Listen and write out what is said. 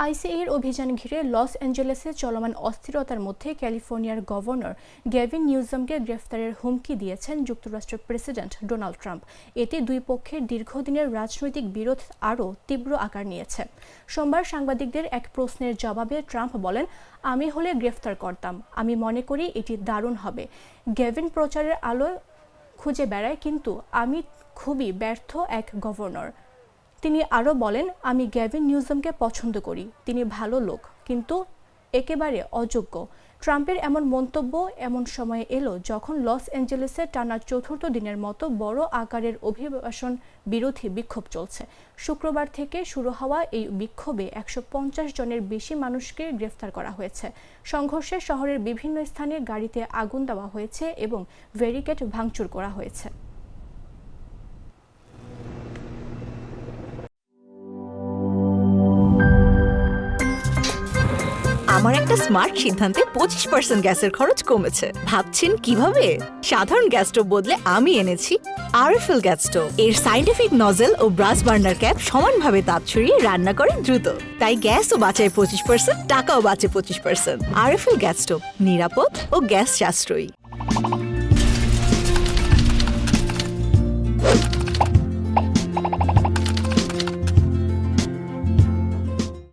আইসিএর অভিযান ঘিরে লস অ্যাঞ্জেলেসে চলমান অস্থিরতার মধ্যে ক্যালিফোর্নিয়ার গভর্নর গ্যাভিন নিউজমকে গ্রেফতারের হুমকি দিয়েছেন যুক্তরাষ্ট্রের প্রেসিডেন্ট ডোনাল্ড ট্রাম্প। এতে দুই পক্ষের দীর্ঘদিনের রাজনৈতিক বিরোধ আরও তীব্র আকার নিয়েছে। সোমবার সাংবাদিকদের এক প্রশ্নের জবাবে ট্রাম্প বলেন, আমি হলে গ্রেফতার করতাম। আমি মনে করি এটি দারুণ হবে। গ্যাভিন প্রচারের আলো খুঁজে বেড়ায়, কিন্তু আমি খুবই ব্যর্থ এক গভর্নর। তিনি আরও বলেন, আমি গ্যাভিন নিউজমকে পছন্দ করি। তিনি ভালো লোক, কিন্তু একেবারে অযোগ্য। ট্রাম্পের এমন মন্তব্য এমন সময়ে এলো যখন লস অ্যাঞ্জেলেসে টানা চতুর্থ দিনের মতো বড় আকারের অভিবাসন বিরোধী বিক্ষোভ চলছে। শুক্রবার থেকে শুরু হওয়া এই বিক্ষোভে 150 জনের বেশি মানুষকে গ্রেফতার করা হয়েছে। সংঘর্ষে শহরের বিভিন্ন স্থানে গাড়িতে আগুন দেওয়া হয়েছে এবং ব্যারিকেড ভাঙচুর করা হয়েছে। আমার একটা স্মার্ট সিদ্ধান্তে 25% গ্যাসের খরচ কমেছে। ভাবছেন কিভাবে? সাধারণ গ্যাস স্টোভ বদলে আমি এনেছি আরএফএল গ্যাস স্টোভ। এর সাইন্টিফিক নজল ও ব্রাস বার্নার ক্যাপ সমানভাবে তাপ ছড়িয়ে রান্না করে দ্রুত। তাই গ্যাসও বাঁচায় 25%, টাকাও বাঁচে 25%। আরএফএল গ্যাস স্টোভ, নিরাপদ ও গ্যাস সাশ্রয়ী।